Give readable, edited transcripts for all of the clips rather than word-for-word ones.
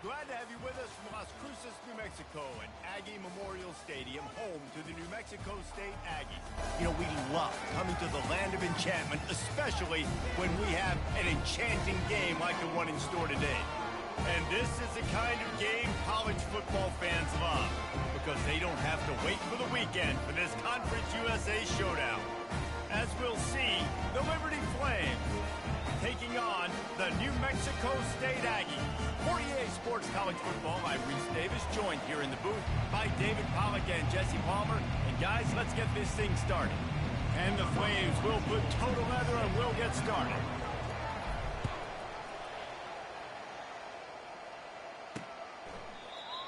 Glad to have you with us from Las Cruces, New Mexico, and Aggie Memorial Stadium, home to the New Mexico State Aggies. You know, we love coming to the land of enchantment, especially when we have an enchanting game like the one in store today. And this is the kind of game college football fans love, because they don't have to wait for the weekend for this Conference USA showdown. As we'll see, the Liberty Flames taking on the New Mexico State Aggies. For EA Sports College Football, I'm Reese Davis, joined here in the booth by David Pollack and Jesse Palmer. And guys, let's get this thing started. And the Flames will put toe to leather and we'll get started.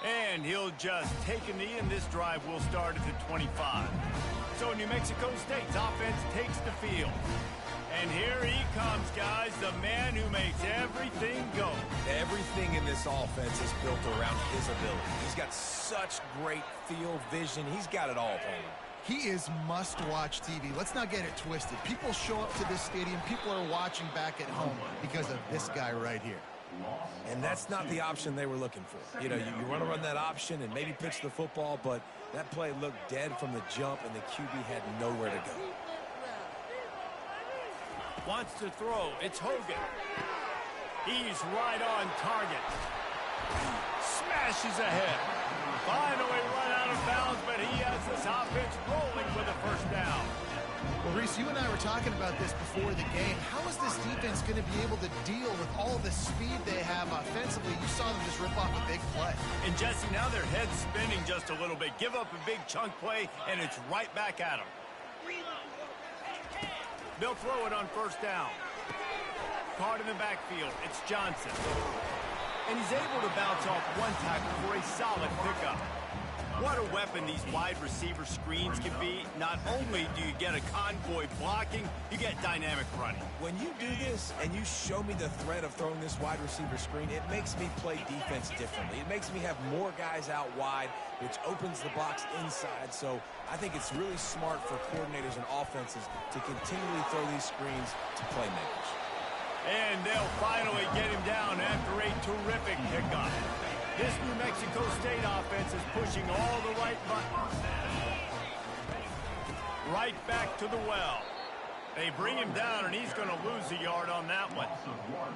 And he'll just take a knee, and this drive will start at the 25. So New Mexico State's offense takes the field. And here he comes, guys, the man who makes everything go. Everything in this offense is built around his ability. He's got such great field vision. He's got it all, Palmer. He is must-watch TV. Let's not get it twisted. People show up to this stadium. People are watching back at home because of this guy right here. And that's not the option they were looking for. You know, you want to run that option and maybe pitch the football, but that play looked dead from the jump, and the QB had nowhere to go. Wants to throw. It's Hogan. He's right on target. Smashes ahead. Finally run out of bounds, but he has this offense rolling for the first down. Well, Reese, you and I were talking about this before the game. How is this defense going to be able to deal with all the speed they have offensively? You saw them just rip off a big play. And, Jesse, now their head's spinning just a little bit. Give up a big chunk play, and it's right back at them. They'll throw it on first down. Caught in the backfield. It's Johnson. And he's able to bounce off one tackle for a solid pickup. What a weapon these wide receiver screens can be. Not only do you get a convoy blocking, you get dynamic running. When you do this and you show me the threat of throwing this wide receiver screen, it makes me play defense differently. It makes me have more guys out wide, which opens the box inside. So I think it's really smart for coordinators and offenses to continually throw these screens to playmakers. And they'll finally get him down after a terrific pickup. This New Mexico State offense is pushing all the right buttons. Right back to the well. They bring him down, and he's going to lose a yard on that one.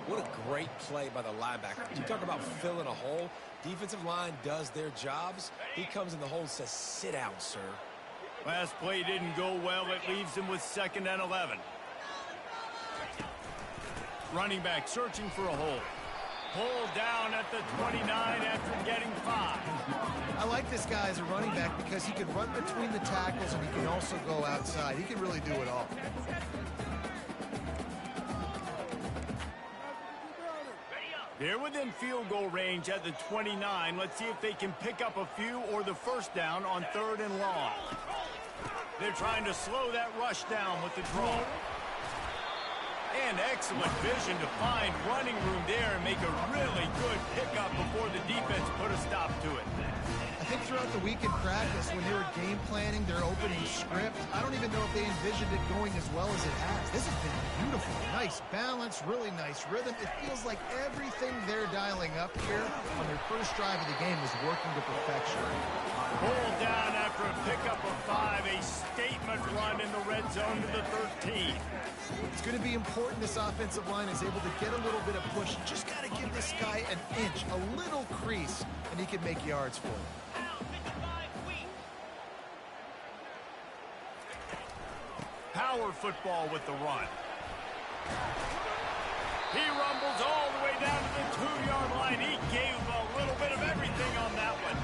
What a great play by the linebacker. You talk about filling a hole. Defensive line does their jobs. He comes in the hole and says, sit down, sir. Last play didn't go well. It leaves him with 2nd and 11. Running back searching for a hole. Pulled down at the 29 after getting 5. I like this guy as a running back because he can run between the tackles and he can also go outside. He can really do it all. They're within field goal range at the 29. Let's see if they can pick up a few or the first down on 3rd and long. They're trying to slow that rush down with the draw. And excellent vision to find running room there and make a really good pickup before the defense put a stop to it. I think throughout the week in practice, when they were game planning their opening script, I don't even know if they envisioned it going as well as it has. This has been beautiful. Nice balance, really nice rhythm. It feels like everything they're dialing up here on their first drive of the game is working to perfection. Pulled down after a pickup of 5, a statement run in the red zone to the 13. It's going to be important this offensive line is able to get a little bit of push. Just got to give this guy an inch, a little crease, and he can make yards for him. Power football with the run. He rumbles all the way down to the 2-yard line. He gave a little bit of everything on that one.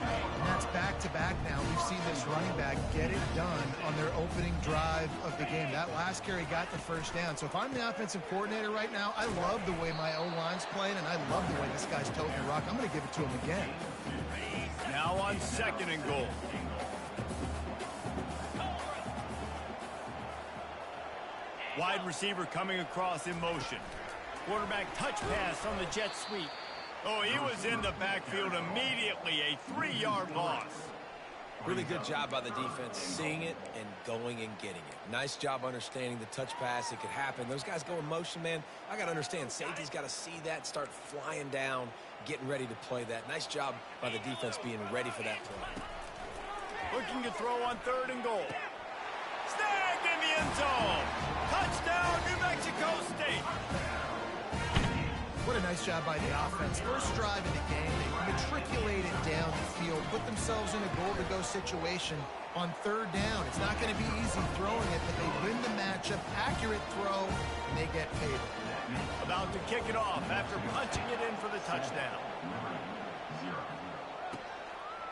And that's back-to-back now. We've seen this running back get it done on their opening drive of the game. That last carry got the first down. So if I'm the offensive coordinator right now, I love the way my O-line's playing, and I love the way this guy's toting the rock. I'm going to give it to him again. Now on 2nd and goal. Wide receiver coming across in motion. Quarterback touch pass on the jet sweep. Oh, he was in the backfield immediately. A 3-yard loss. Really good job by the defense, seeing it and going and getting it. Nice job understanding the touch pass. It could happen. Those guys go in motion, man. I got to understand, safety's got to see that, start flying down getting ready to play that. Nice job by the defense being ready for that play. Looking to throw on 3rd and goal. Snagged in the end zone. Touchdown, New Mexico State. What a nice job by the offense. First drive in the game, they matriculated down the field, put themselves in a goal-to-go situation on 3rd down. It's not going to be easy throwing it, but they win the matchup. Accurate throw, and they get paid. About to kick it off after punching it in for the touchdown.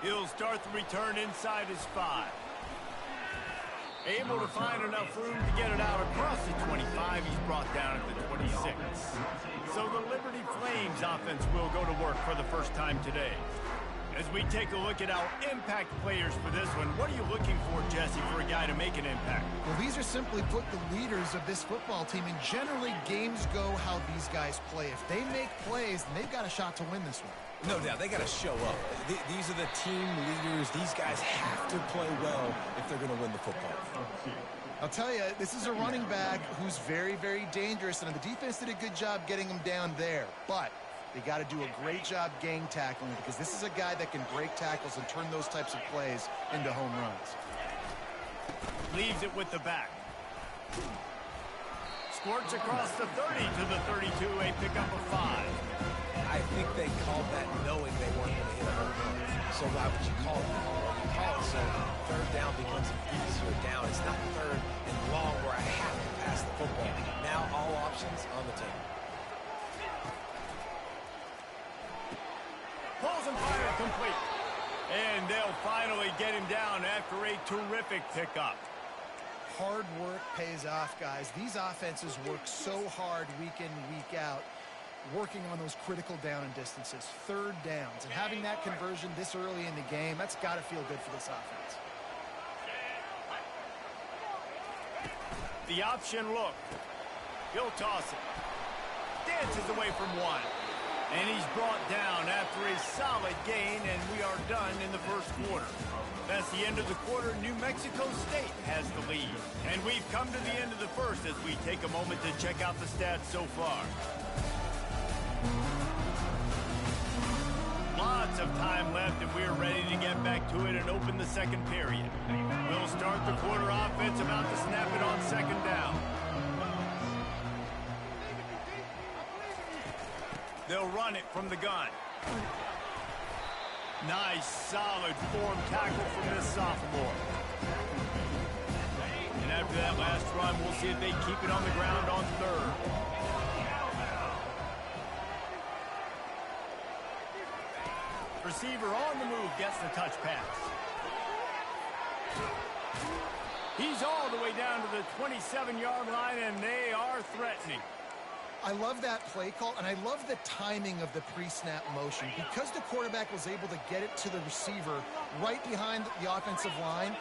He'll start the return inside his 5. Able to find enough room to get it out across the 25. He's brought down at the 26. So the Liberty Flames offense will go to work for the first time today. As we take a look at our impact players for this one, what are you looking for, Jesse, for a guy to make an impact? Well, these are simply put the leaders of this football team, and generally games go how these guys play. If they make plays, then they've got a shot to win this one. No doubt, they got to show up. These are the team leaders. These guys have to play well if they're going to win the football. I'll tell you, this is a running back who's very, very dangerous, and the defense did a good job getting him down there. But they got to do a great job gang tackling, because this is a guy that can break tackles and turn those types of plays into home runs. Leaves it with the back. Squirts across the 30 to the 32, a pickup of 5. I think they called that knowing they weren't going to hit a home run. So why would you call it? You call it so 3rd down becomes an easier down. It's not 3rd and long where I have to pass the football. Now all options on the table. Pulls and fire complete. And they'll finally get him down after a terrific pickup. Hard work pays off, guys. These offenses work so hard week in, week out, working on those critical down and distances, 3rd downs, and having that conversion this early in the game, that's got to feel good for this offense. The option look. He'll toss it. Dances away from 1. And he's brought down after a solid gain, and we are done in the first quarter. That's the end of the quarter. New Mexico State has the lead. And we've come to the end of the first as we take a moment to check out the stats so far. Lots of time left, and we're ready to get back to it and open the second period. We'll start the quarter offense, about to snap it on 2nd down. They'll run it from the gun. Nice, solid form tackle from this sophomore. And after that last run, we'll see if they keep it on the ground on 3rd. Receiver on the move gets the touch pass. He's all the way down to the 27-yard line, and they are threatening. I love that play call, and I love the timing of the pre-snap motion. Because the quarterback was able to get it to the receiver right behind the offensive line,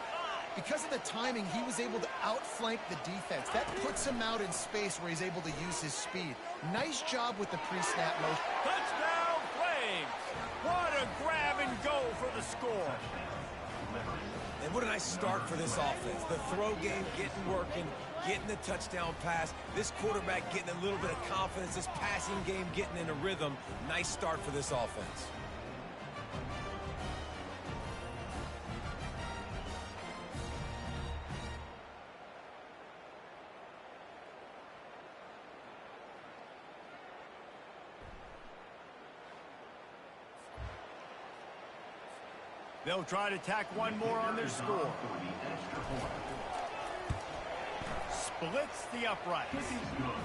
because of the timing, he was able to outflank the defense. That puts him out in space where he's able to use his speed. Nice job with the pre-snap motion. Touchdown, Flames! What a grab and go for the score. And what a nice start for this offense. The throw game getting working, getting the touchdown pass. This quarterback getting a little bit of confidence. This passing game getting in a rhythm. Nice start for this offense. They'll try to tack one more on their score. Splits the uprights.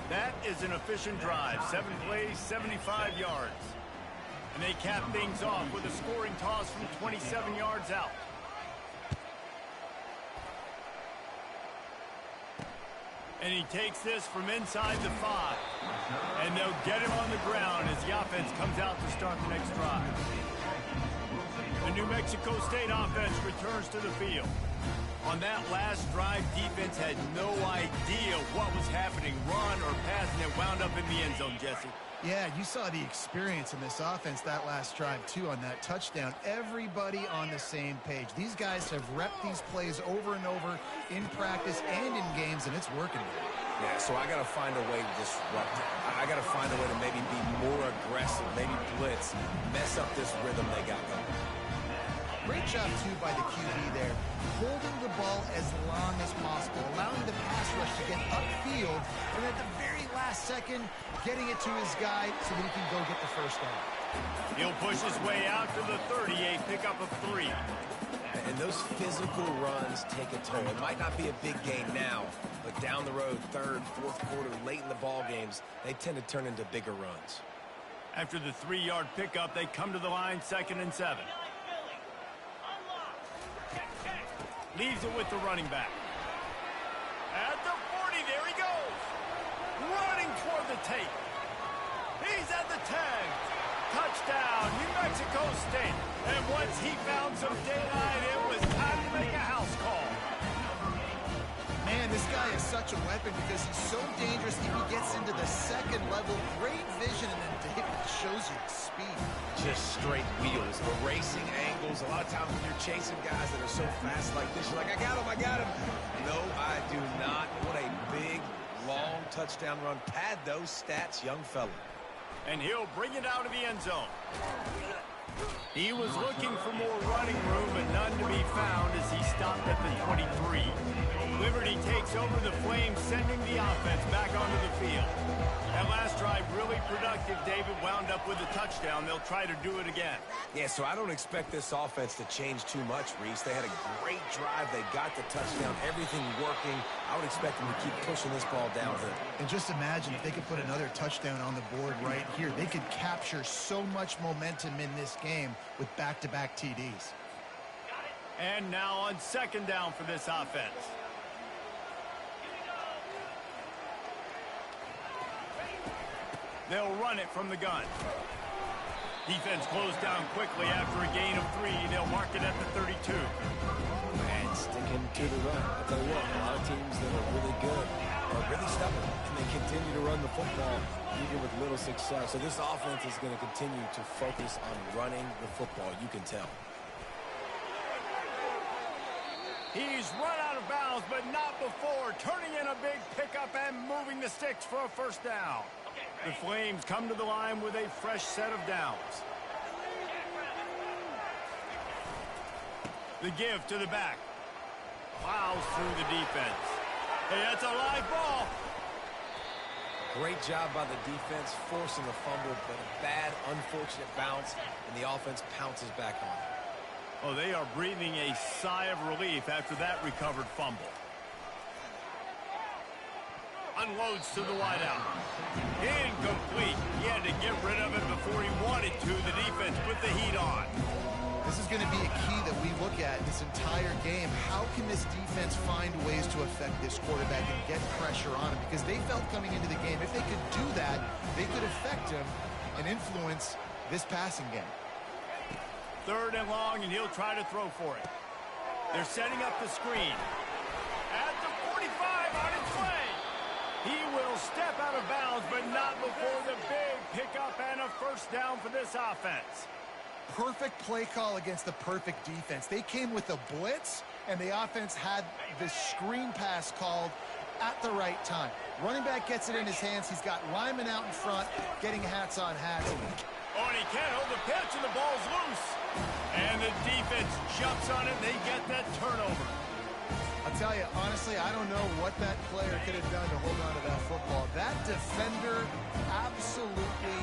That is an efficient drive. 7 plays, 75 yards. And they cap things off with a scoring toss from 27 yards out. And he takes this from inside the 5. And they'll get him on the ground as the offense comes out to start the next drive. The New Mexico State offense returns to the field. On that last drive, defense had no idea what was happening, run or pass, and it wound up in the end zone, Jesse. Yeah, you saw the experience in this offense that last drive, too, on that touchdown. Everybody on the same page. These guys have repped these plays over and over in practice and in games, and it's working. Yeah, so I got to find a way to disrupt it. I got to find a way to maybe be more aggressive, maybe blitz, mess up this rhythm they got going. Great job, too, by the QB there, holding the ball as long as possible, allowing the pass rush to get upfield, and at the very last second, getting it to his guy so that he can go get the first down. He'll push his way out to the 38, pick up a 3. And those physical runs take a toll. It might not be a big gain now, but down the road, third, fourth quarter, late in the ball games, they tend to turn into bigger runs. After the 3-yard pickup, they come to the line, 2nd and 7. Leaves it with the running back. At the 40, there he goes. Running toward the tape. He's at the 10. Touchdown, New Mexico State. And once he found some daylight, it was time to make a house call. Man, this guy is such a weapon because he's so dangerous if he gets into the second level. Great vision, and then David shows you speed. Just straight wheels, erasing angles. A lot of times when you're chasing guys that are so fast like this, you're like, I got him. No, I do not. What a big, long touchdown run. Pad those stats, young fella. And he'll bring it out of the end zone. He was looking for more running room, but none to be found as he stopped at the 23. Liberty takes over the Flames, sending the offense back onto the field. That last drive really productive. David wound up with a touchdown. They'll try to do it again. Yeah, so I don't expect this offense to change too much, Reese. They had a great drive. They got the touchdown, everything working. I would expect them to keep pushing this ball downhill. And just imagine if they could put another touchdown on the board right here. They could capture so much momentum in this game with back-to-back TDs. And now on 2nd down for this offense. They'll run it from the gun. Defense closed down quickly after a gain of 3. They'll mark it at the 32. And sticking to the run. I'll tell you what, a lot of teams that are really good are really stubborn, and they continue to run the football even with little success. So this offense is going to continue to focus on running the football. You can tell. He's run out of bounds, but not before. Turning in a big pickup and moving the sticks for a first down. The Flames come to the line with a fresh set of downs. The give to the back. Plows through the defense. Hey, that's a live ball. Great job by the defense, forcing the fumble, but a bad, unfortunate bounce, and the offense pounces back on it. Oh, they are breathing a sigh of relief after that recovered fumble. Unloads to the wideout. Incomplete. He had to get rid of it before he wanted to. The defense put the heat on. This is going to be a key that we look at this entire game. How can this defense find ways to affect this quarterback and get pressure on him? Because they felt coming into the game, if they could do that, they could affect him and influence this passing game. 3rd and long, and he'll try to throw for it. They're setting up the screen. At the 45, on its way. He will step out of bounds, but not before the big pickup and a first down for this offense. Perfect play call against the perfect defense. They came with a blitz, and the offense had the screen pass called at the right time. Running back gets it in his hands. He's got linemen out in front, getting hats on hats. Oh, and he can't hold the pitch, and the ball's loose. And the defense jumps on it, and they get that turnover. I'll tell you, honestly, I don't know what that player could have done to hold on to that football. That defender absolutely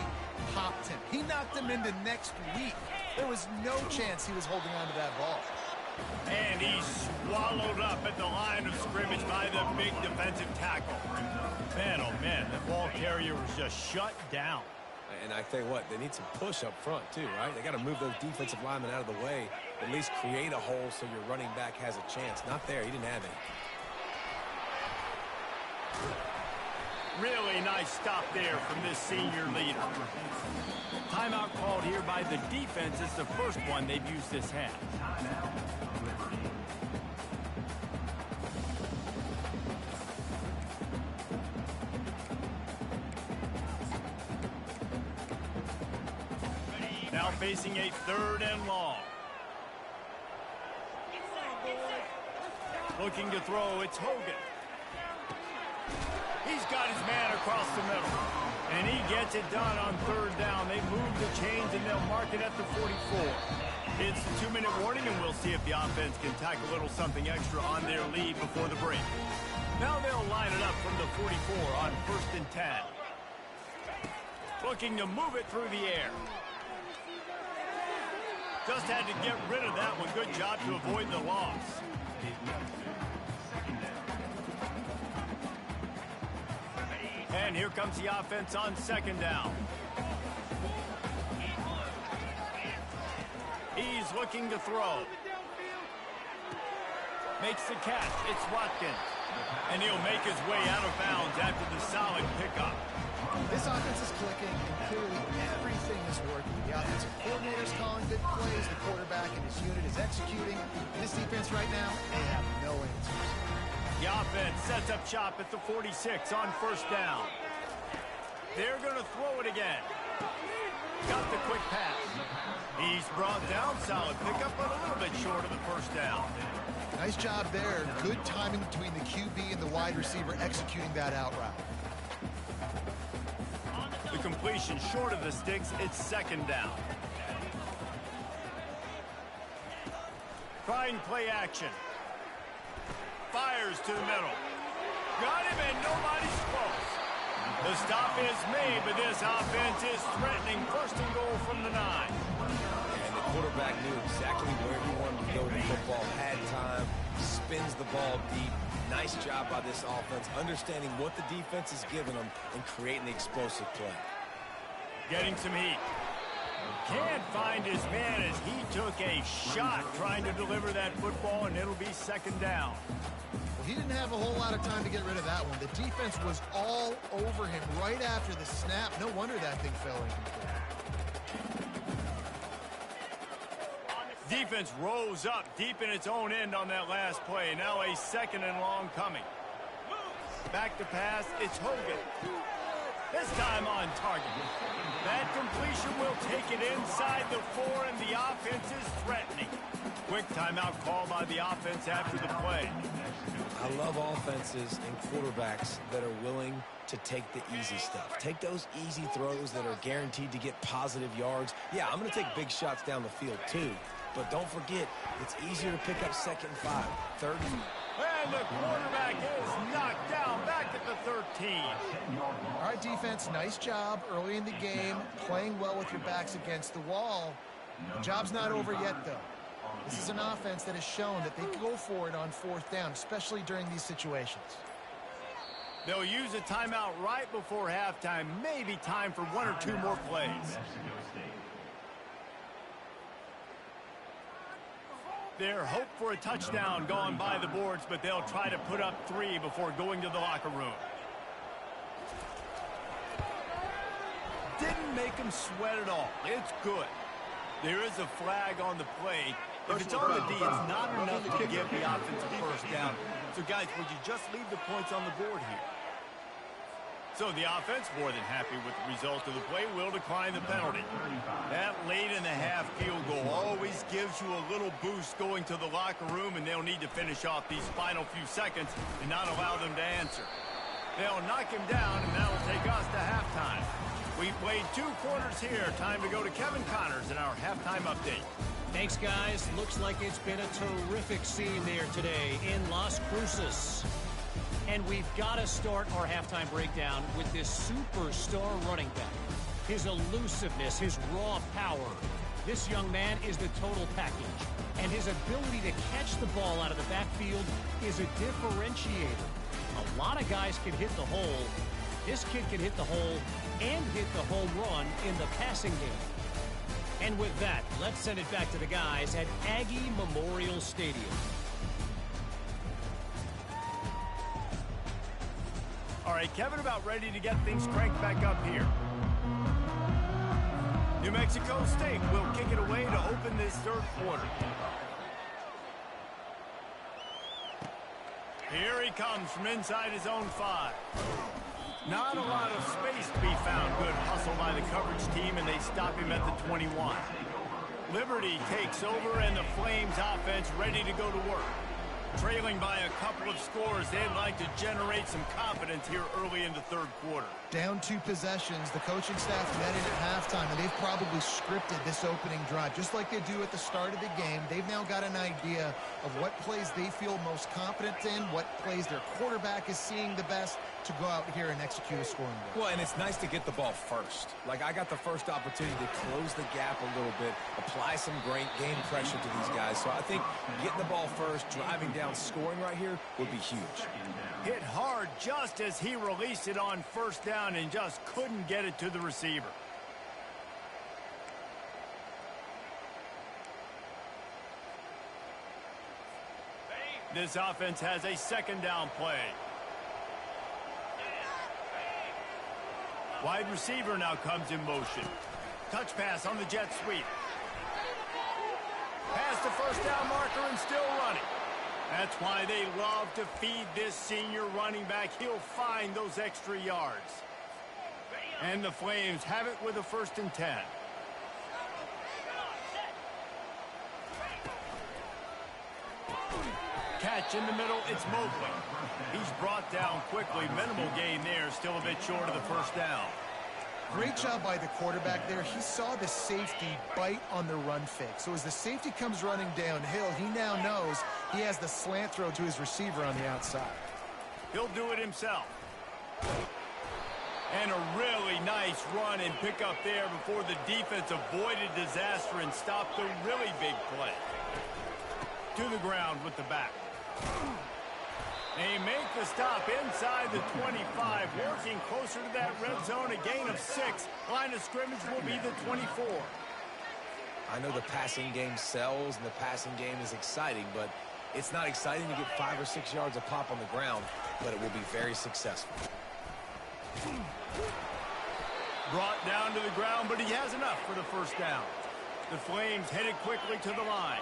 popped him. He knocked him into next week. There was no chance he was holding on to that ball. And he's swallowed up at the line of scrimmage by the big defensive tackle. Man, oh man, the ball carrier was just shut down. And I tell you what, they need some push up front too, right? They got to move those defensive linemen out of the way, at least create a hole so your running back has a chance. Not there. He didn't have any. Really nice stop there from this senior leader. Timeout called here by the defense. It's the first one they've used this half. Now facing a 3rd and long. Looking to throw, it's Hogan. He's got his man across the middle. And he gets it done on third down. They move the chains, and they'll mark it at the 44. It's a 2-minute warning, and we'll see if the offense can tack a little something extra on their lead before the break. Now they'll line it up from the 44 on 1st and 10. Looking to move it through the air. Just had to get rid of that one. Good job to avoid the loss. And here comes the offense on 2nd down. He's looking to throw. Makes the catch. It's Watkins. And he'll make his way out of bounds after the solid pickup. This offense is clicking, and clearly everything is working. The offensive coordinator's calling good plays. The quarterback and his unit is executing. This defense right now, they have no answers. The offense sets up shop at the 46 on 1st down. They're going to throw it again. Got the quick pass. He's brought down. Solid pickup, but a little bit short of the 1st down. Nice job there. Good timing between the QB and the wide receiver executing that out route. The completion short of the sticks. It's 2nd down. Trying play action. Fires to the middle. Got him, and nobody's close. The stop is made, but this offense is threatening 1st and goal from the 9. And the quarterback knew exactly where he wanted to go to the football. Had time, spins the ball deep. Nice job by this offense, understanding what the defense is giving them and creating the explosive play. Getting some heat. Can't find his man as he took a shot trying to deliver that football, and it'll be 2nd down. Well, he didn't have a whole lot of time to get rid of that one. The defense was all over him right after the snap. No wonder that thing fell incomplete. Defense rose up deep in its own end on that last play. Now a 2nd and long coming. Back to pass. It's Hogan. This time on target. That completion will take it inside the 4, and the offense is threatening. Quick timeout call by the offense after the play. I love offenses and quarterbacks that are willing to take the easy stuff. Take those easy throws that are guaranteed to get positive yards. Yeah, I'm going to take big shots down the field too. But don't forget, it's easier to pick up 2nd and 5, 3rd. And the quarterback is knocked down back at the 13. All right, defense, nice job early in the game, playing well with your backs against the wall. The job's not over yet, though. This is an offense that has shown that they can go for it on 4th down, especially during these situations. They'll use a timeout right before halftime. Maybe time for 1 or 2 more plays. Their hope for a touchdown gone by the boards, but they'll try to put up 3 before going to the locker room. Didn't make them sweat at all. It's good. There is a flag on the play. If it's on the D, it's not enough to give the offense a 1st down. So, guys, would you just leave the points on the board here? So the offense, more than happy with the result of the play, will decline the penalty. That late in the half field goal always gives you a little boost going to the locker room, and they'll need to finish off these final few seconds and not allow them to answer. They'll knock him down, and that'll take us to halftime. We played 2 quarters here. Time to go to Kevin Connors in our halftime update. Thanks, guys. Looks like it's been a terrific scene there today in Las Cruces. And we've got to start our halftime breakdown with this superstar running back. His elusiveness, his raw power. This young man is the total package. And his ability to catch the ball out of the backfield is a differentiator. A lot of guys can hit the hole. This kid can hit the hole and hit the home run in the passing game. And with that, let's send it back to the guys at Aggie Memorial Stadium. All right, Kevin, about ready to get things cranked back up here. New Mexico State will kick it away to open this 3rd quarter. Here he comes from inside his own 5. Not a lot of space to be found. Good hustle by the coverage team, and they stop him at the 21. Liberty takes over, and the Flames offense ready to go to work. Trailing by a couple of scores, they'd like to generate some confidence here early in the third quarter. Down 2 possessions, the coaching staff met in at halftime, and they've probably scripted this opening drive. Just like they do at the start of the game, they've now got an idea of what plays they feel most confident in, what plays their quarterback is seeing the best to go out here and execute a scoring goal. Well, and it's nice to get the ball first. Like, I got the first opportunity to close the gap a little bit, apply some great game pressure to these guys. So I think getting the ball first, driving down, scoring right here would be huge. Hit hard just as he released it on first down and just couldn't get it to the receiver. This offense has a second down play. Wide receiver now comes in motion. Touch pass on the jet sweep. Past the first down marker and still running. That's why they love to feed this senior running back. He'll find those extra yards. And the Flames have it with a 1st and 10. Catch in the middle, it's Mobley. He's brought down quickly. Minimal gain there, still a bit short of the first down. Great job by the quarterback there. He saw the safety bite on the run fake. So as the safety comes running downhill, he now knows he has the slant throw to his receiver on the outside. He'll do it himself. And a really nice run and pick up there before the defense avoided disaster and stopped the really big play. To the ground with the back. They make the stop inside the 25, working closer to that red zone, a gain of 6. Line of scrimmage will be the 24. I know the passing game sells and the passing game is exciting, but it's not exciting to get 5 or 6 yards a pop on the ground, but it will be very successful. Brought down to the ground, but he has enough for the first down. The Flames headed quickly to the line.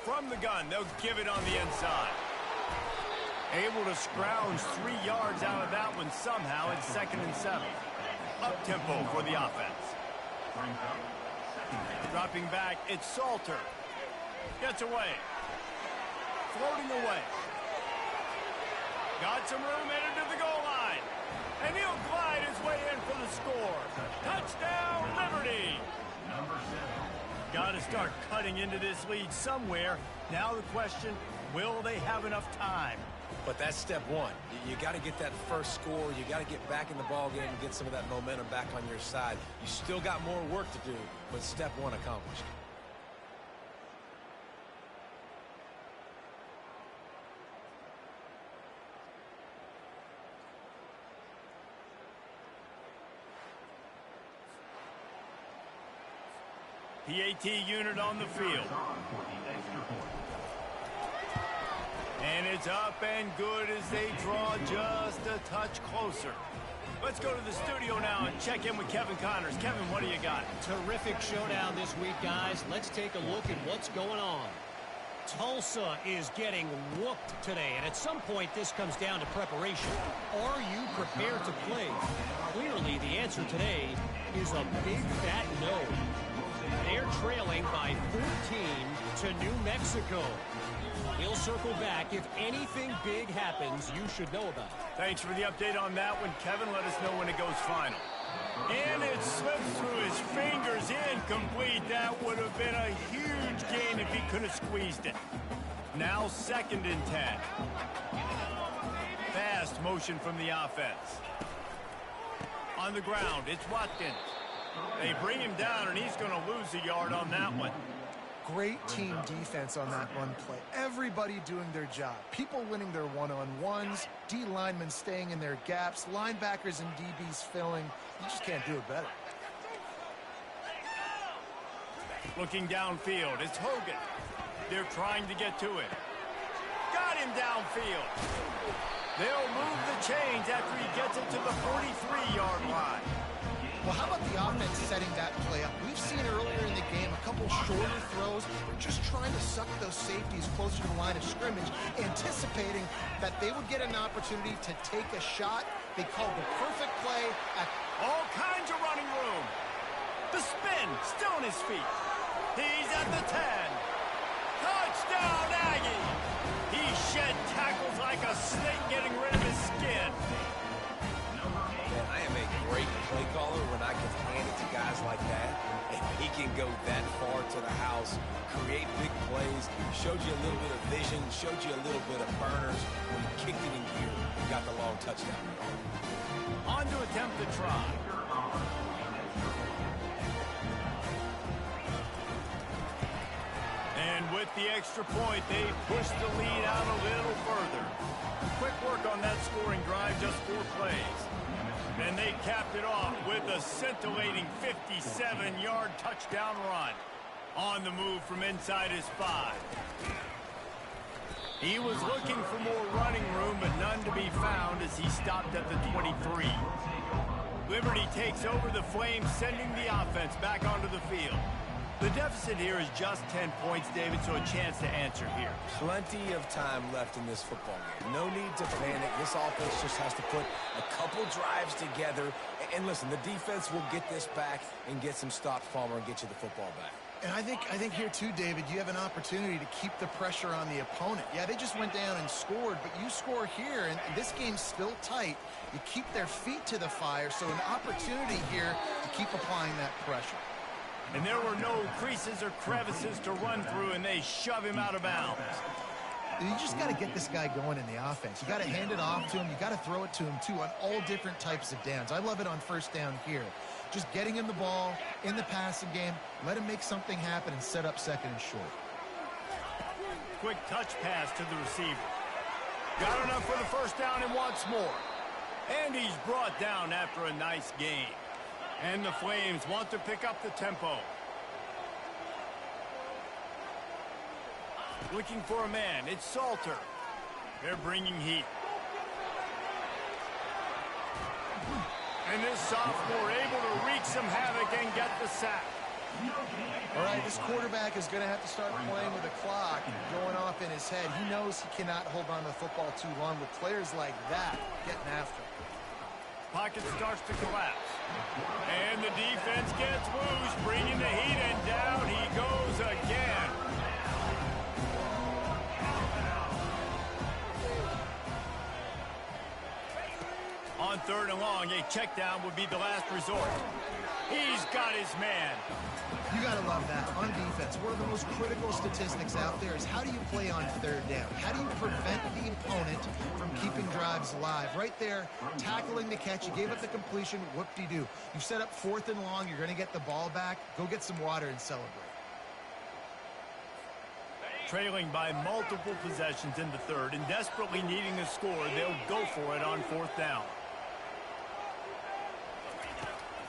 From the gun, they'll give it on the inside. Able to scrounge 3 yards out of that one somehow. It's 2nd and 7. Up-tempo for the offense. Dropping back, it's Salter. Gets away. Floating away. Got some room headed to the goal line. And he'll glide his way in for the score. Touchdown, Liberty! Got to start cutting into this lead somewhere. Now the question, will they have enough time? But that's step one. You got to get that first score. You got to get back in the ball game and get some of that momentum back on your side. You still got more work to do, but step one accomplished. PAT unit on the field. And it's up and good as they draw just a touch closer. Let's go to the studio now and check in with Kevin Connors. Kevin, what do you got? Terrific showdown this week, guys. Let's take a look at what's going on. Tulsa is getting whooped today, and at some point this comes down to preparation. Are you prepared to play? Clearly, the answer today is a big fat no. They're trailing by 14 to New Mexico. We'll circle back. If anything big happens, you should know about it. Thanks for the update on that one, Kevin. Let us know when it goes final. And it slips through his fingers, incomplete. That would have been a huge gain if he could have squeezed it. Now 2nd and 10. Fast motion from the offense. On the ground, it's Watkins. They bring him down, and he's going to lose a yard on that one. Great team defense on that run play. Everybody doing their job. People winning their one-on-ones, D linemen staying in their gaps, linebackers and DBs filling. You just can't do it better. Looking downfield, it's Hogan. They're trying to get to it. Got him downfield. They'll move the chains after he gets it to the 43-yard line. Well, how about the offense setting that play up? We've seen earlier in the game a couple shorter throws. They're just trying to suck those safeties closer to the line of scrimmage, anticipating that they would get an opportunity to take a shot. They called the perfect play at all kinds of running room. The spin, still on his feet. He's at the 10. Touchdown, Aggie! He shed tackles like a snake getting rid of his skin. Man, I am a great play caller when I can hand it to guys like that. And he can go that far to the house, create big plays, showed you a little bit of vision, showed you a little bit of burners when he kicked it in gear and got the long touchdown. On to attempt the try. And with the extra point, they push the lead out a little further. Quick work on that scoring drive, just 4 plays. And they capped it off with a scintillating 57-yard touchdown run. On the move from inside his 5. He was looking for more running room, but none to be found as he stopped at the 23. Liberty takes over the Flames, sending the offense back onto the field. The deficit here is just 10 points, David, so a chance to answer here. Plenty of time left in this football game. No need to panic. This offense just has to put a couple drives together. And listen, the defense will get this back and get some stops, Palmer, and get you the football back. And I think here too, David, you have an opportunity to keep the pressure on the opponent. Yeah, they just went down and scored, but you score here, and this game's still tight. You keep their feet to the fire, so an opportunity here to keep applying that pressure. And there were no creases or crevices to run through, and they shove him out of bounds. You just got to get this guy going in the offense. You got to hand it off to him. You got to throw it to him, too, on all different types of downs. I love it on first down here. Just getting him the ball in the passing game, let him make something happen and set up second and short. Quick touch pass to the receiver. Got enough for the first down and wants more. And he's brought down after a nice gain. And the Flames want to pick up the tempo. Looking for a man. It's Salter. They're bringing heat. And this sophomore able to wreak some havoc and get the sack. All right, this quarterback is going to have to start playing with the clock going off in his head. He knows he cannot hold on to the football too long with players like that getting after him. Pocket starts to collapse. And the defense gets loose, bringing the heat, and down he goes again. On 3rd and long, a check down would be the last resort. He's got his man. You got to love that. On defense, one of the most critical statistics out there is how do you play on 3rd down? How do you prevent the opponent from keeping drives alive? Right there, tackling the catch. You gave up the completion. Whoop-de-doo. You set up 4th and long. You're going to get the ball back. Go get some water and celebrate. Trailing by multiple possessions in the 3rd and desperately needing a score, they'll go for it on 4th down.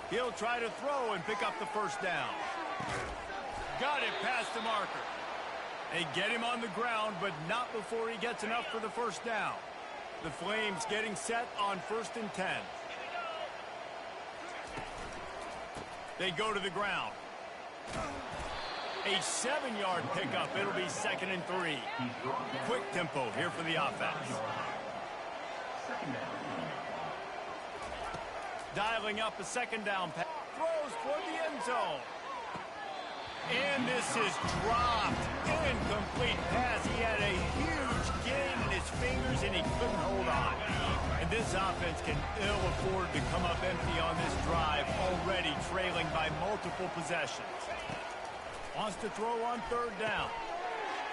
He'll try to throw and pick up the first down. Got it past the marker. They get him on the ground, but not before he gets enough for the first down. The Flames getting set on 1st and 10. They go to the ground. A 7-yard pickup. It'll be 2nd and 3. Quick tempo here for the offense. Dialing up a 2nd down pass. Throws for the end zone. And this is dropped. Incomplete pass. He had a huge gain in his fingers, and he couldn't hold on. And this offense can ill afford to come up empty on this drive, already trailing by multiple possessions. Wants to throw on 3rd down.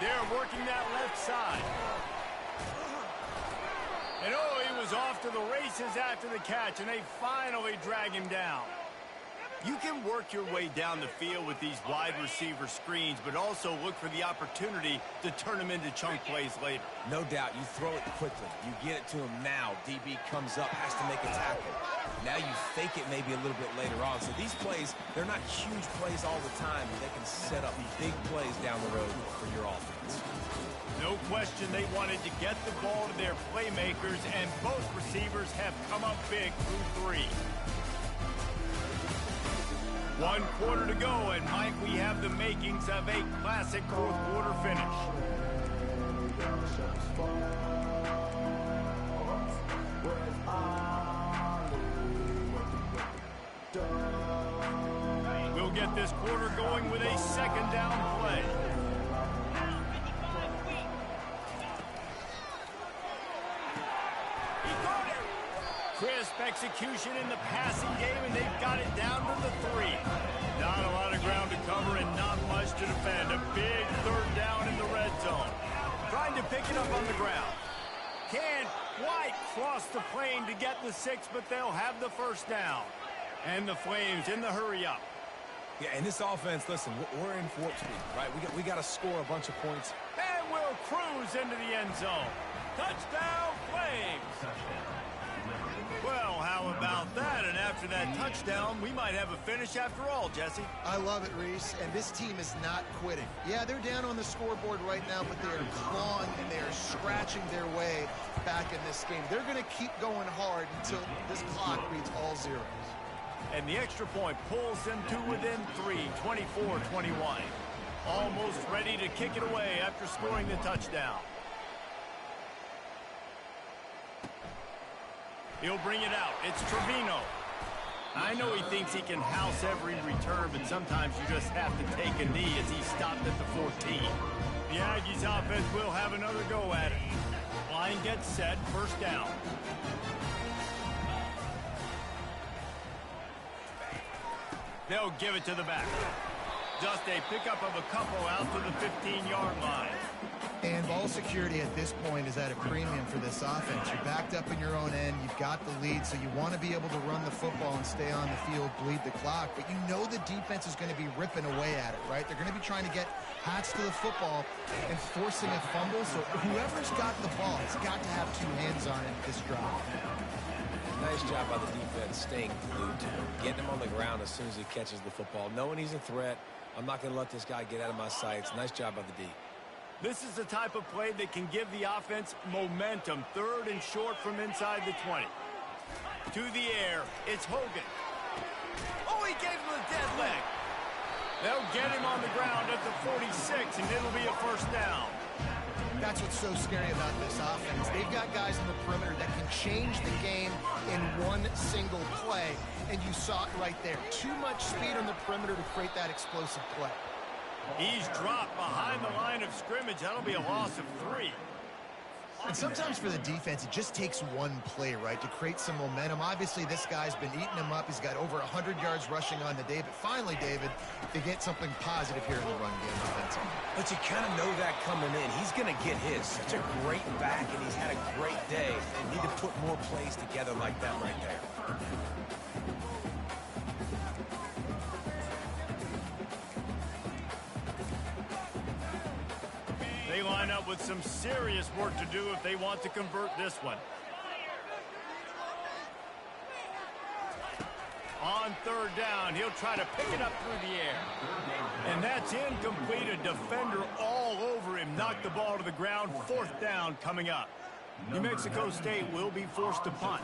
They're working that left side. And oh, he was off to the races after the catch, and they finally drag him down. You can work your way down the field with these wide receiver screens, but also look for the opportunity to turn them into chunk plays later. No doubt, you throw it quickly. You get it to him now. DB comes up, has to make a tackle. Now you fake it maybe a little bit later on. So these plays, they're not huge plays all the time, but they can set up big plays down the road for your offense. No question they wanted to get the ball to their playmakers, and both receivers have come up big through 3. 1 quarter to go, and Mike, we have the makings of a classic 4th quarter finish. We'll get this quarter going with a second down play. Crisp execution in the passing game, and they've got it down to the 3. Not a lot of ground to cover and not much to defend. A big third down in the red zone. Trying to pick it up on the ground. Can't quite cross the plane to get the 6, but they'll have the first down. And the Flames in the hurry-up. Yeah, and this offense, listen, we're in warp speed, right? We got to score a bunch of points. And we'll cruise into the end zone. Touchdown, Flames! Well, how about that? And after that touchdown, we might have a finish after all, Jesse. I love it, Reese, and this team is not quitting. Yeah, they're down on the scoreboard right now, but they are clawing and they are scratching their way back in this game. They're going to keep going hard until this clock reads all zeros. And the extra point pulls them to within 3, 24-21. Almost ready to kick it away after scoring the touchdown. He'll bring it out. It's Trevino. I know he thinks he can house every return, but sometimes you just have to take a knee as he stopped at the 14. The Aggies offense will have another go at it. Line gets set, first down. They'll give it to the back. Just a pickup of a couple out to the 15-yard line. And ball security at this point is at a premium for this offense. You're backed up in your own end. You've got the lead, so you want to be able to run the football and stay on the field, bleed the clock. But you know the defense is going to be ripping away at it, right? They're going to be trying to get hats to the football and forcing a fumble. So whoever's got the ball has got to have two hands on it this drive. Nice job by the defense staying glued to him, getting him on the ground as soon as he catches the football, knowing he's a threat. I'm not going to let this guy get out of my sights. Nice job by the D. This is the type of play that can give the offense momentum. Third and short from inside the 20. To the air, it's Hogan. Oh, he gave him a dead leg. They'll get him on the ground at the 46, and it'll be a first down. That's what's so scary about this offense. They've got guys in the perimeter that can change the game in one single play, and you saw it right there. Too much speed on the perimeter to create that explosive play. He's dropped behind the line of scrimmage. That'll be a loss of 3. And sometimes for the defense, it just takes one play, right, to create some momentum. Obviously, this guy's been eating him up. He's got over 100 yards rushing on the day. But finally, David, they get something positive here in the run game defensively. But you kind of know that coming in. He's going to get his. Such a great back, and he's had a great day. They need to put more plays together like that right there. They line up with some serious work to do if they want to convert this one. On third down, he'll try to pick it up through the air. And that's incomplete. A defender all over him. Knocked the ball to the ground. Fourth down coming up. New Mexico State will be forced to punt.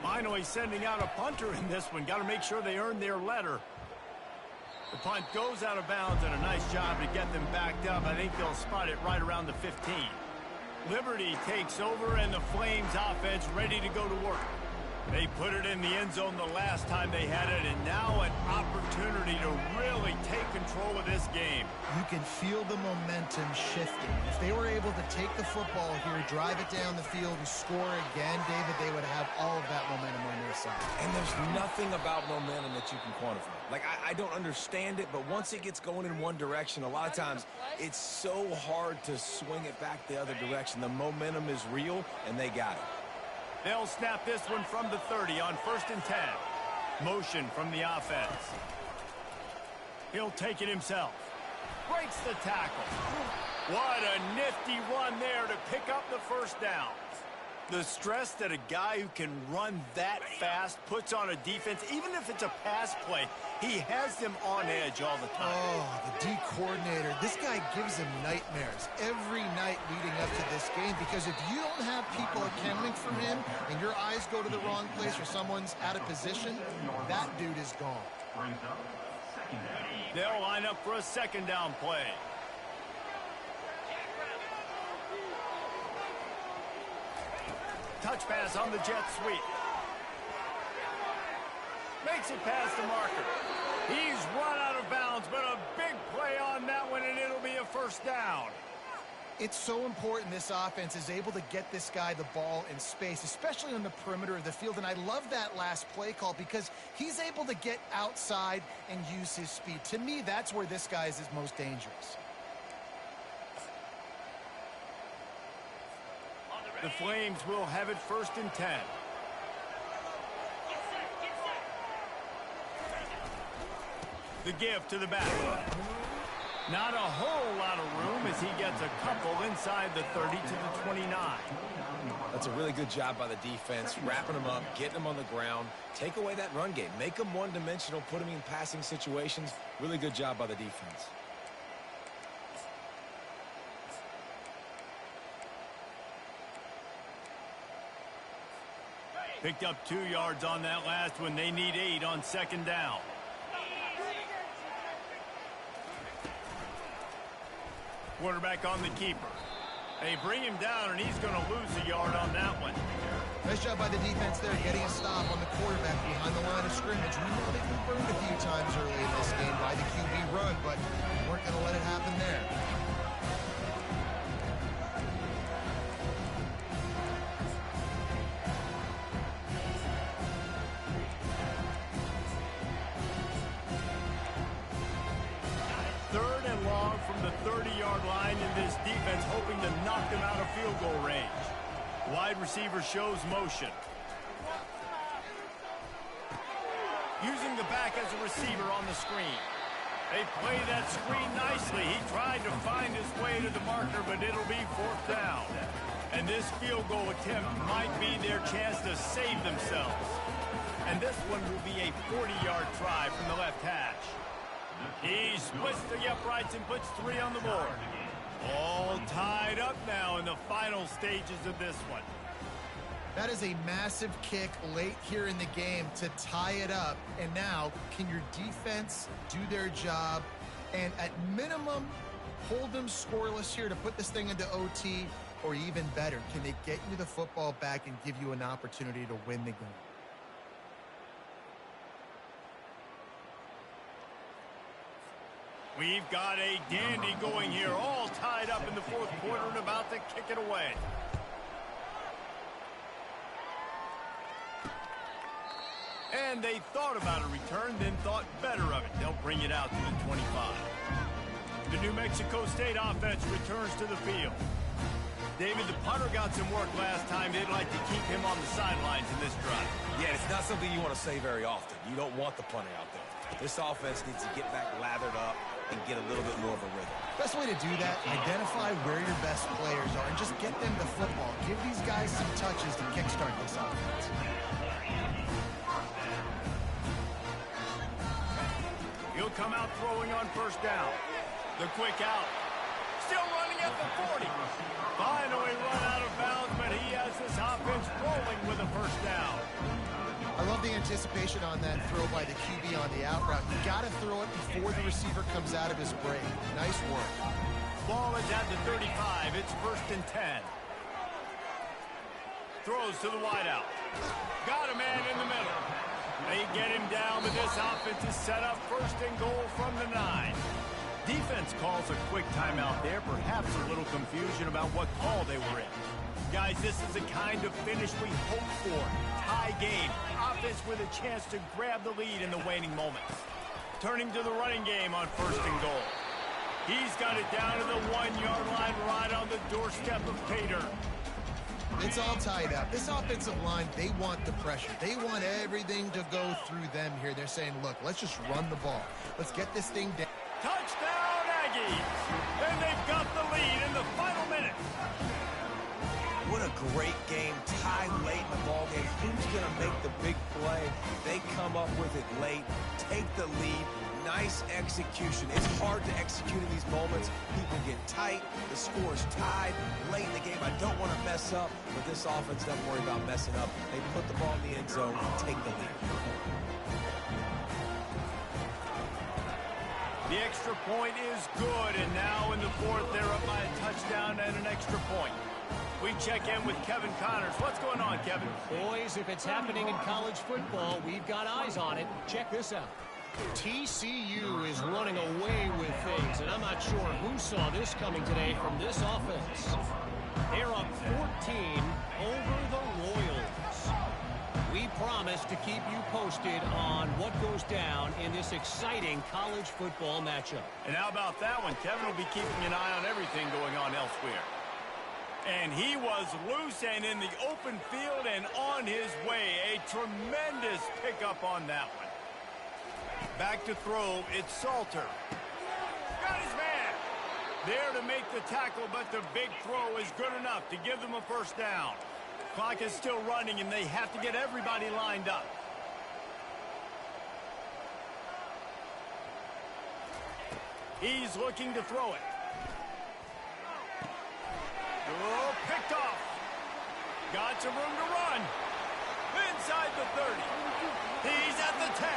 Finally sending out a punter in this one. Got to make sure they earn their letter. The punt goes out of bounds, and a nice job to get them backed up. I think they'll spot it right around the 15. Liberty takes over, and the Flames offense ready to go to work. They put it in the end zone the last time they had it, and now an opportunity to really take control of this game. You can feel the momentum shifting. If they were able to take the football here, drive it down the field, and score again, David, they would have all of that momentum on their side. And there's nothing about momentum that you can quantify. Like, I don't understand it, but once it gets going in one direction, a lot of times it's so hard to swing it back the other direction. The momentum is real, and they got it. They'll snap this one from the 30 on 1st and 10. Motion from the offense. He'll take it himself. Breaks the tackle. What a nifty run there to pick up the first down. The stress that a guy who can run that fast puts on a defense, even if it's a pass play, he has them on edge all the time. Oh, the D coordinator. This guy gives him nightmares every night leading up to this game, because if you don't have people accounting for him and your eyes go to the wrong place or someone's out of position, that dude is gone. They'll line up for a second down play. Touch pass on the jet sweep. Makes it past the marker. He's run out of bounds, but a big play on that one, and it'll be a first down. It's so important this offense is able to get this guy the ball in space, especially on the perimeter of the field. And I love that last play call because he's able to get outside and use his speed. To me, that's where this guy is his most dangerous. The Flames will have it 1st and 10. The give to the back. Not a whole lot of room as he gets a couple inside the 30 to the 29. That's a really good job by the defense, wrapping them up, getting them on the ground. Take away that run game. Make them one-dimensional, put them in passing situations. Really good job by the defense. Picked up 2 yards on that last one. They need 8 on 2nd down. Quarterback on the keeper. They bring him down, and he's going to lose a yard on that one. Nice job by the defense there, getting a stop on the quarterback behind the line of scrimmage. We know they've been burned a few times early in this game by the QB run, but weren't going to let it happen there. From the 30-yard line in this defense, hoping to knock them out of field goal range. Wide receiver shows motion. Using the back as a receiver on the screen. They play that screen nicely. He tried to find his way to the marker, but it'll be 4th down. And this field goal attempt might be their chance to save themselves. And this one will be a 40-yard try from the left hash. He splits the uprights and puts 3 on the board. All tied up now in the final stages of this one. That is a massive kick late here in the game to tie it up. And now, can your defense do their job and at minimum hold them scoreless here to put this thing into OT? Or even better, can they get you the football back and give you an opportunity to win the game? We've got a dandy going here, all tied up in the 4th quarter and about to kick it away. And they thought about a return, then thought better of it. They'll bring it out to the 25. The New Mexico State offense returns to the field. David, the punter got some work last time. They'd like to keep him on the sidelines in this drive. Yeah, it's not something you want to say very often. You don't want the punter out there. This offense needs to get back lathered up and get a little bit more of a rhythm. Best way to do that, identify where your best players are and just get them the football. Give these guys some touches to kickstart this offense. He'll come out throwing on 1st down. The quick out. Still running at the 40. Finally run out of bounds, but he has this offense rolling with a 1st down. I love the anticipation on that throw by the QB on the out route. You got to throw it before the receiver comes out of his break. Nice work. Ball is at the 35. It's 1st and 10. Throws to the wideout. Got a man in the middle. They get him down, but this offense is set up 1st and goal from the 9. Defense calls a quick timeout there. Perhaps a little confusion about what call they were in. Guys, this is the kind of finish we hope for. Tie game. Offense with a chance to grab the lead in the waning moments. Turning to the running game on 1st and goal. He's got it down to the 1-yard line right on the doorstep of Pater. It's all tied up. This offensive line, they want the pressure. They want everything to go through them here. They're saying, look, let's just run the ball. Let's get this thing down. Touchdown, Aggies! And they've got the lead in the final minutes. What a great game, tied late in the ballgame. Who's going to make the big play? They come up with it late, take the lead. Nice execution. It's hard to execute in these moments. People get tight. The score's tied late in the game. I don't want to mess up, but this offense doesn't worry about messing up. They put the ball in the end zone and take the lead. The extra point is good, and now in the 4th, they're up by a touchdown and an extra point. We check in with Kevin Connors. What's going on, Kevin? Boys, if it's happening in college football, we've got eyes on it. Check this out. TCU is running away with things, and I'm not sure who saw this coming today from this offense. They're up 14 over the Royals. We promise to keep you posted on what goes down in this exciting college football matchup. And how about that one? Kevin will be keeping an eye on everything going on elsewhere. And he was loose and in the open field and on his way. A tremendous pickup on that one. Back to throw, it's Salter. Got his man. There to make the tackle, but the big throw is good enough to give them a first down. Clock is still running, and they have to get everybody lined up. He's looking to throw it. Oh, picked off. Got some room to run. Inside the 30. He's at the 10.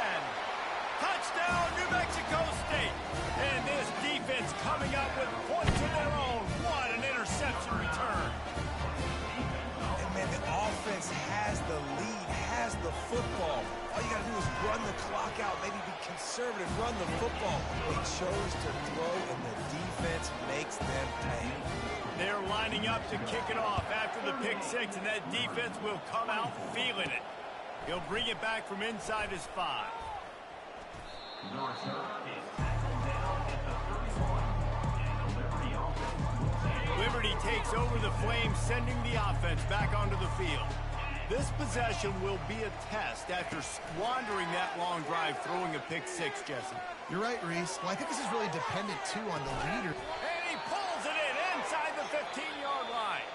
Touchdown, New Mexico State. And this defense coming up with points of their own. What an interception return. And, man, the offense has the lead, has the football. All you got to do is run the clock out, maybe be conservative, run the football. They chose to throw, and the defense makes them pay. They're lining up to kick it off after the pick six, and that defense will come out feeling it. He'll bring it back from inside his 5. Liberty takes over the Flames, sending the offense back onto the field. This possession will be a test after squandering that long drive, throwing a pick six, Jesse. You're right, Reese. Well, I think this is really dependent, too, on the leader. And he pulls it in inside the 15-yard line.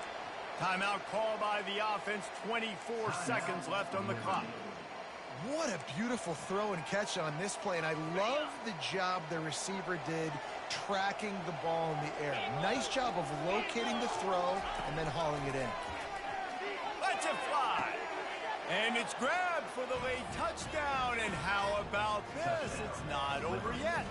Timeout call by the offense, 24 seconds left on the clock. What a beautiful throw and catch on this play, and I love the job the receiver did tracking the ball in the air. Nice job of locating the throw and then hauling it in. Let's it fly. And it's grabbed for the late touchdown. And how about this? It's not over yet.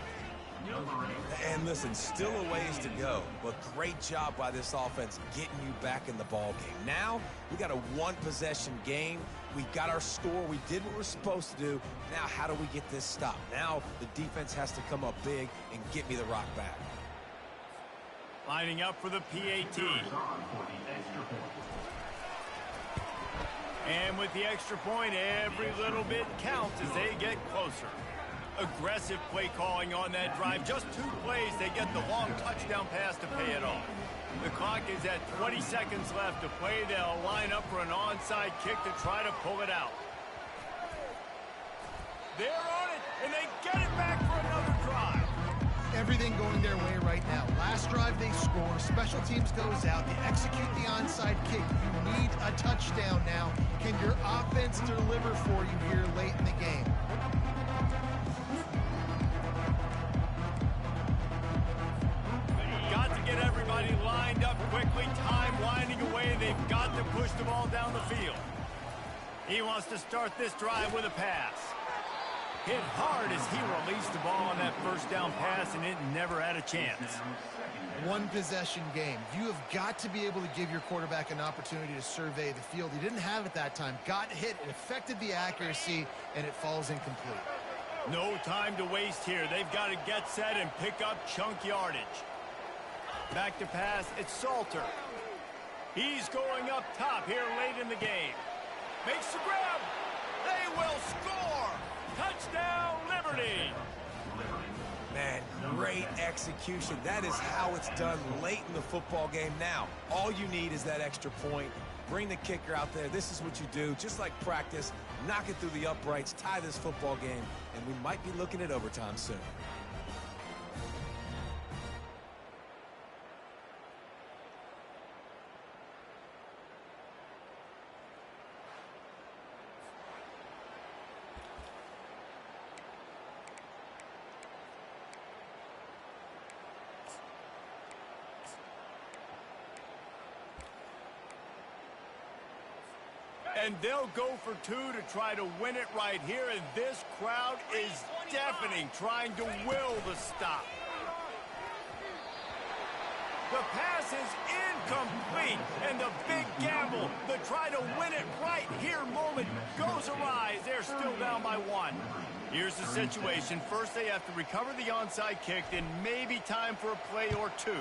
And listen, still a ways to go, but great job by this offense getting you back in the ball game. Now, we got a one-possession game. We got our score. We did what we're supposed to do. Now, how do we get this stopped? Now, the defense has to come up big and get me the rock back. Lining up for the PAT. And with the extra point, every little bit counts as they get closer. Aggressive play calling on that drive. Just 2 plays, they get the long touchdown pass to pay it off. The clock is at 20 seconds left to play. They'll line up for an onside kick to try to pull it out. They're on it, and they get it back for another drive. Everything going their way right now. Last drive they score. Special teams goes out. They execute the onside kick. You need a touchdown now. Can your offense deliver for you here late in the game? Got to get everybody lined up quickly. Time winding away. They've got to push the ball down the field. He wants to start this drive with a pass. Hit hard as he released the ball on that first down pass, and it never had a chance. One possession game. You have got to be able to give your quarterback an opportunity to survey the field. He didn't have it that time. Got hit. It affected the accuracy, and it falls incomplete. No time to waste here. They've got to get set and pick up chunk yardage. Back to pass. It's Salter. He's going up top here late in the game. Makes the grab. They will score. Touchdown, Liberty. Man, great execution. That is how it's done late in the football game. Now, all you need is that extra point. Bring the kicker out there. This is what you do. Just like practice, knock it through the uprights, tie this football game, and we might be looking at overtime soon. And they'll go for 2 to try to win it right here. And this crowd is deafening, trying to will the stop. The pass is incomplete, and the big gamble, the try to win it right here moment goes awry. They're still down by 1. Here's the situation. First, they have to recover the onside kick, then maybe time for a play or 2.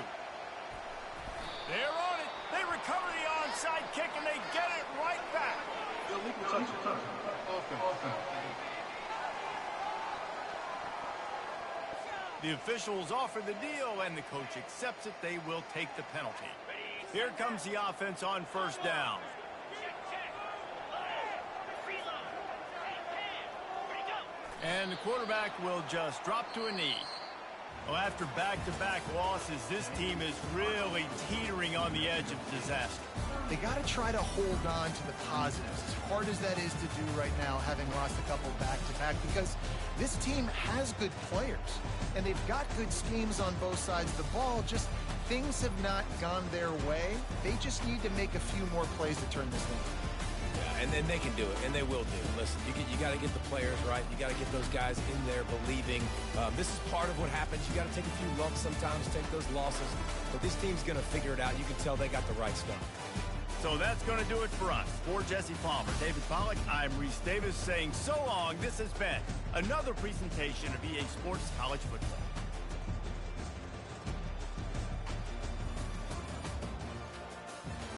They're on it. They recover the onside kick, and they get it right back. The officials offer the deal, and the coach accepts it. They will take the penalty. Here comes the offense on first down. And the quarterback will just drop to a knee. Well, after back-to-back losses, this team is really teetering on the edge of disaster. They got to try to hold on to the positives, as hard as that is to do right now, having lost a couple back-to-back, because this team has good players, and they've got good schemes on both sides of the ball. Just things have not gone their way. They just need to make a few more plays to turn this thing. Yeah, and then they can do it, and they will do it. Listen, you got to get the players right. You got to get those guys in there believing. This is part of what happens. You got to take a few lumps sometimes, take those losses. But this team's going to figure it out. You can tell they got the right stuff. So that's going to do it for us. For Jesse Palmer, David Pollack, I'm Reese Davis saying so long. This has been another presentation of EA Sports College Football.